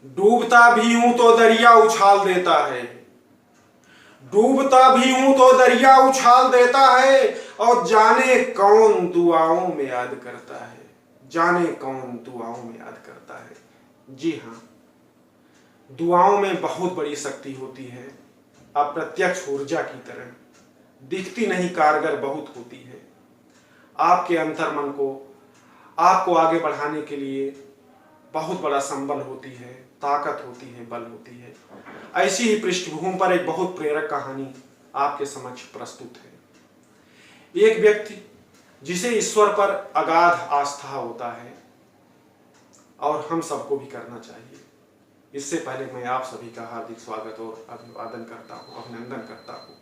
डूबता भी हूं तो दरिया उछाल देता है, डूबता भी हूं तो दरिया उछाल देता है, और जाने कौन दुआओं में याद करता है, जाने कौन दुआओं में याद करता है। जी हाँ, दुआओं में बहुत बड़ी शक्ति होती है, अप्रत्यक्ष ऊर्जा की तरह, दिखती नहीं कारगर बहुत होती है। आपके अंतर्मन को आपको आगे बढ़ाने के लिए बहुत बड़ा संबल होती है, ताकत होती है, बल होती है। ऐसी ही पृष्ठभूमि पर एक बहुत प्रेरक कहानी आपके समक्ष प्रस्तुत है। एक व्यक्ति जिसे ईश्वर पर अगाध आस्था होता है, और हम सबको भी करना चाहिए। इससे पहले मैं आप सभी का हार्दिक स्वागत और अभिवादन करता हूँ, अभिनंदन करता हूँ।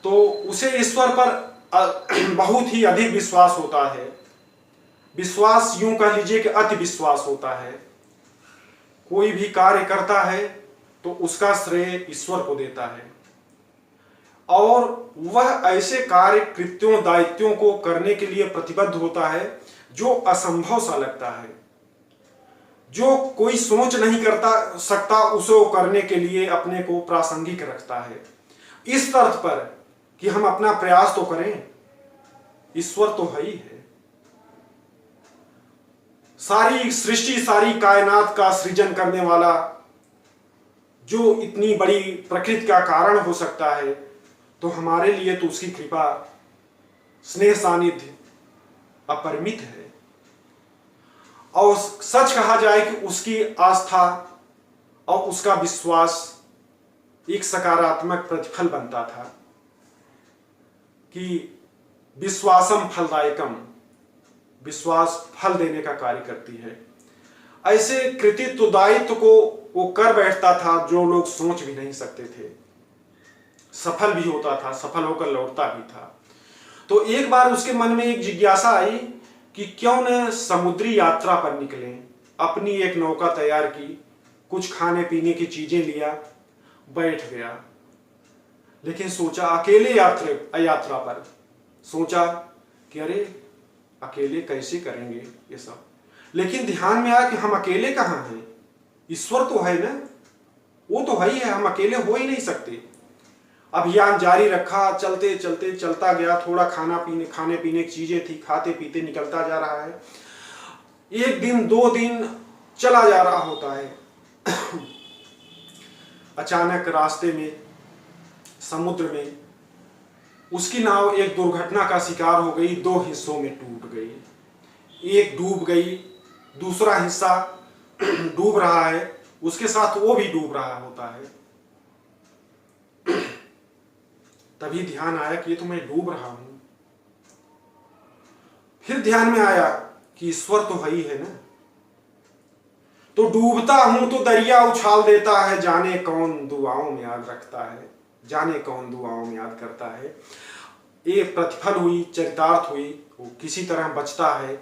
तो उसे ईश्वर पर बहुत ही अधिक विश्वास होता है। विश्वास यूं कह लीजिए कि अति विश्वास होता है। कोई भी कार्य करता है तो उसका श्रेय ईश्वर को देता है, और वह ऐसे कार्य कृत्यों दायित्वों को करने के लिए प्रतिबद्ध होता है जो असंभव सा लगता है, जो कोई सोच नहीं करता सकता, उसे करने के लिए अपने को प्रासंगिक रखता है, इस तर्थ पर कि हम अपना प्रयास तो करें, ईश्वर तो है ही है। सारी सृष्टि, सारी कायनात का सृजन करने वाला, जो इतनी बड़ी प्रकृति का कारण हो सकता है, तो हमारे लिए तो उसकी कृपा, स्नेह सानिध्य अपरिमित है। और सच कहा जाए कि उसकी आस्था और उसका विश्वास एक सकारात्मक प्रतिफल बनता था कि विश्वासम फलदायकम, विश्वास फल देने का कार्य करती है। ऐसे कृतित्व दायित्व को वो कर बैठता था जो लोग सोच भी नहीं सकते थे। सफल भी होता था, सफल होकर लौटता भी था। तो एक बार उसके मन में एक जिज्ञासा आई कि क्यों न समुद्री यात्रा पर निकलें। अपनी एक नौका तैयार की, कुछ खाने पीने की चीजें लिया, बैठ गया। लेकिन सोचा अकेले यात्रा पर सोचा कि अरे अकेले कैसे करेंगे ये सब। लेकिन ध्यान में आया कि हम अकेले कहाँ हैं, ईश्वर तो है ना, वो तो है ही है, हम अकेले हो ही नहीं सकते। अभियान जारी रखा, चलते चलते चलता गया। थोड़ा खाने पीने की चीजें थी, खाते पीते निकलता जा रहा है। एक दिन, 2 दिन चला जा रहा होता है। अचानक रास्ते में, समुद्र में उसकी नाव एक दुर्घटना का शिकार हो गई, 2 हिस्सों में टूट गई। एक डूब गई, दूसरा हिस्सा डूब रहा है, उसके साथ वो भी डूब रहा होता है। तभी ध्यान आया कि ये तो मैं डूब रहा हूं। फिर ध्यान में आया कि ईश्वर तो है ही है ना। तो डूबता हूं तो दरिया उछाल देता है, जाने कौन दुआओं में याद रखता है, जाने कौन दुआओं में याद करता है। ये प्रतिफल हुई, चरितार्थ हुई। वो किसी तरह बचता है,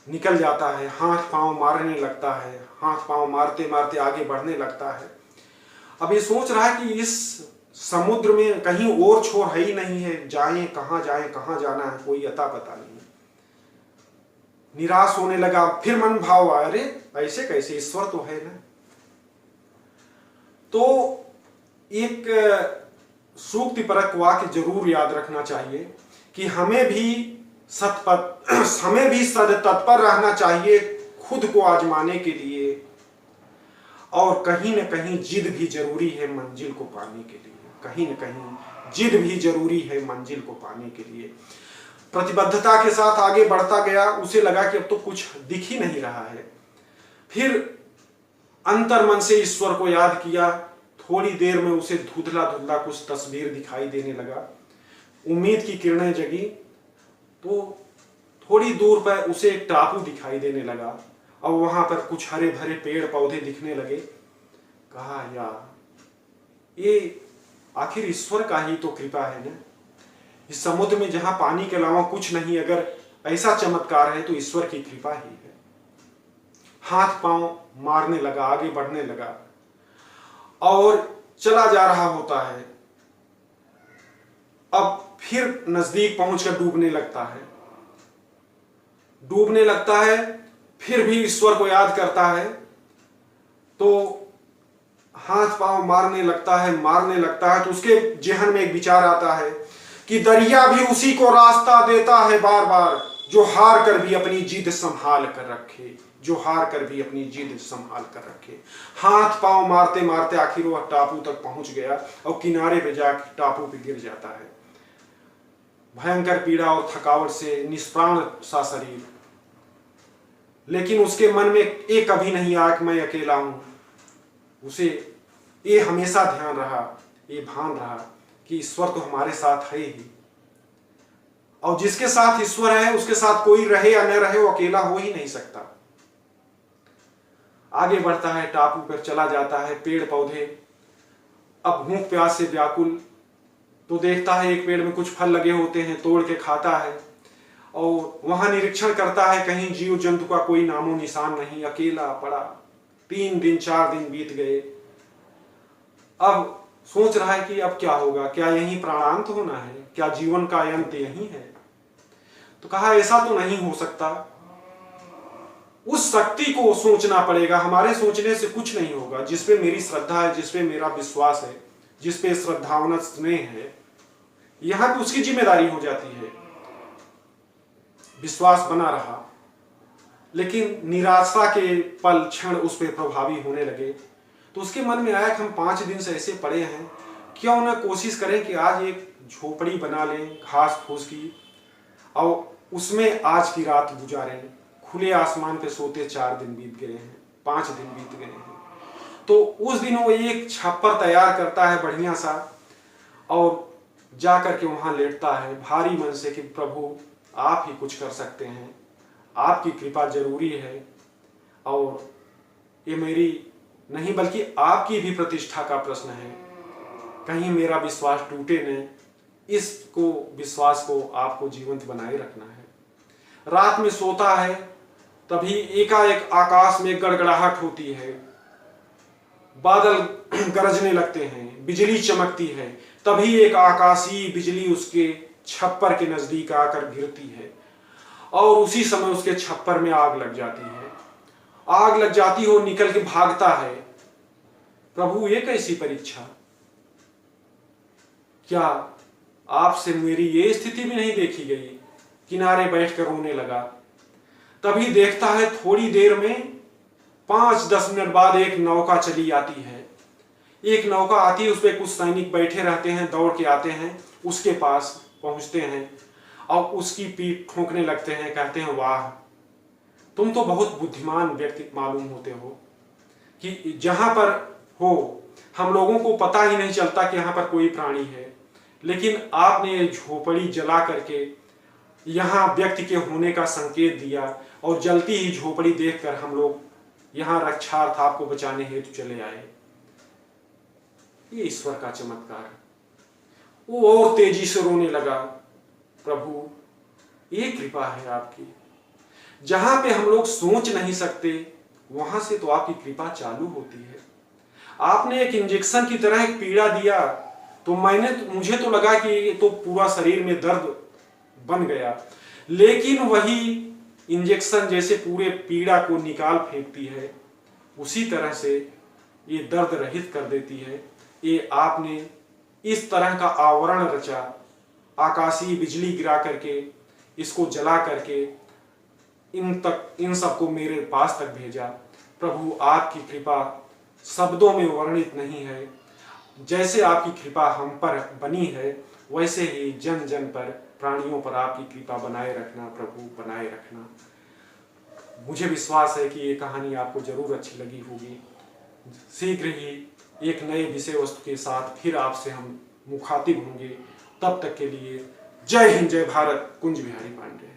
निकल जाता है, हाथ पांव मारने लगता है, हाथ पांव मारते मारते आगे बढ़ने लगता है। अब ये सोच रहा है कि इस समुद्र में कहीं और छोर है ही नहीं है, जाएं, कहां जाना है, कोई अता पता नहीं। निराश होने लगा। फिर मन भाव आया, अरे ऐसे कैसे, ईश्वर तो है ना। तो एक सूक्तिपरक वाक्य जरूर याद रखना चाहिए कि हमें भी सदतत्पर रहना चाहिए खुद को आजमाने के लिए, और कहीं न कहीं जिद भी जरूरी है मंजिल को पाने के लिए। कहीं न कहीं जिद भी जरूरी है मंजिल को पाने के लिए। प्रतिबद्धता के साथ आगे बढ़ता गया। उसे लगा कि अब तो कुछ दिख ही नहीं रहा है। फिर अंतर्मन से ईश्वर को याद किया। थोड़ी देर में उसे धुंधला धुंधला कुछ तस्वीर दिखाई देने लगा। उम्मीद की किरणें जगी। तो थोड़ी दूर पर उसे एक टापू दिखाई देने लगा, और वहां पर कुछ हरे भरे पेड़ पौधे दिखने लगे। कहा यार, ये आखिर ईश्वर का ही तो कृपा है ना। इस समुद्र में जहां पानी के अलावा कुछ नहीं, अगर ऐसा चमत्कार है तो ईश्वर की कृपा ही है। हाथ पांव मारने लगा, आगे बढ़ने लगा, और चला जा रहा होता है। अब फिर नजदीक पहुंचकर डूबने लगता है। फिर भी ईश्वर को याद करता है। तो हाथ पांव मारने लगता है तो उसके जेहन में एक विचार आता है कि दरिया भी उसी को रास्ता देता है बार बार, जो हार कर भी अपनी जिद संभाल कर रखे, जो हार कर भी अपनी जिद संभाल कर रखे। हाथ पांव मारते मारते आखिर वह टापू तक पहुंच गया और किनारे पे जाकर टापू पे गिर जाता है। भयंकर पीड़ा और थकावट से निष्प्राण सा शरीर, लेकिन उसके मन में एक कभी नहीं आया कि मैं अकेला हूं। उसे ये हमेशा ध्यान रहा, ये भान रहा कि ईश्वर तो हमारे साथ है ही, और जिसके साथ ईश्वर है उसके साथ कोई रहे या न रहे वो अकेला हो ही नहीं सकता। आगे बढ़ता है, टापू पर चला जाता है। पेड़ पौधे अब भूख प्यास से व्याकुल, तो देखता है एक पेड़ में कुछ फल लगे होते हैं, तोड़ के खाता है और वहां निरीक्षण करता है, कहीं जीव जंतु का कोई नामो निशान नहीं, अकेला पड़ा। 3 दिन 4 दिन बीत गए। अब सोच रहा है कि अब क्या होगा, क्या यहीं प्राणांत होना है, क्या जीवन का अंत यही है? तो कहा ऐसा तो नहीं हो सकता, उस शक्ति को सोचना पड़ेगा। हमारे सोचने से कुछ नहीं होगा। जिसपे मेरी श्रद्धा है, जिसपे मेरा विश्वास है, जिसपे श्रद्धावना स्नेह है, यहां पे उसकी जिम्मेदारी हो जाती है। विश्वास बना रहा, लेकिन निराशा के पल क्षण उस पर प्रभावी होने लगे। तो उसके मन में आया कि हम 5 दिन से ऐसे पड़े हैं, क्यों ना कोशिश करें कि आज एक झोपड़ी बना लें घास फूस की, और उसमें आज की रात गुजारें। खुले आसमान पे सोते 4 दिन बीत गए हैं, 5 दिन बीत गए हैं। तो उस दिन वो एक छप्पर तैयार करता है बढ़िया सा, और जा करके वहां लेटता है भारी मन से कि प्रभु आप ही कुछ कर सकते हैं, आपकी कृपा जरूरी है, और ये मेरी नहीं बल्कि आपकी भी प्रतिष्ठा का प्रश्न है। कहीं मेरा विश्वास टूटे न, इसको विश्वास को आपको जीवंत बनाए रखना है। रात में सोता है, तभी एकाएक आकाश में गड़गड़ाहट होती है, बादल गरजने लगते हैं, बिजली चमकती है। तभी एक आकाशीय बिजली उसके छप्पर के नजदीक आकर गिरती है, और उसी समय उसके छप्पर में आग लग जाती है। आग लग जाती हो, निकल के भागता है। प्रभु ये कैसी परीक्षा, क्या आपसे मेरी ये स्थिति भी नहीं देखी गई? किनारे बैठकर रोने लगा। तभी देखता है थोड़ी देर में 5-10 मिनट बाद एक नौका चली आती है। एक नौका आती है, उस पर कुछ सैनिक बैठे रहते हैं, दौड़ के आते हैं, उसके पास पहुंचते हैं और उसकी पीठ ठोकने लगते हैं। कहते हैं वाह, तुम तो बहुत बुद्धिमान व्यक्ति मालूम होते हो कि जहां पर हो हम लोगों को पता ही नहीं चलता कि यहाँ पर कोई प्राणी है, लेकिन आपने ये झोपड़ी जला करके यहाँ व्यक्ति के होने का संकेत दिया, और जलती ही झोपड़ी देखकर हम लोग यहाँ रक्षार्थ आपको बचाने हेतु चले आए। ये ईश्वर का चमत्कार। वो और तेजी से रोने लगा, प्रभु ये कृपा है आपकी, जहां पे हम लोग सोच नहीं सकते वहां से तो आपकी कृपा चालू होती है। आपने एक इंजेक्शन की तरह एक पीड़ा दिया, तो मुझे तो लगा कि ये तो पूरा शरीर में दर्द बन गया, लेकिन वही इंजेक्शन जैसे पूरे पीड़ा को निकाल फेंकती है, उसी तरह से ये दर्द रहित कर देती है। ये आपने इस तरह का आवरण रचा, आकाशीय बिजली गिरा करके, इसको जला करके इन सबको मेरे पास तक भेजा। प्रभु आपकी कृपा शब्दों में वर्णित नहीं है। जैसे आपकी कृपा हम पर बनी है, वैसे ही जन जन पर, प्राणियों पर आपकी कृपा बनाए रखना प्रभु, बनाए रखना। मुझे विश्वास है कि ये कहानी आपको जरूर अच्छी लगी होगी। शीघ्र ही एक नए विषय वस्तु के साथ फिर आपसे हम मुखातिब होंगे। तब तक के लिए जय हिंद, जय भारत। कुंज बिहारी पांडे।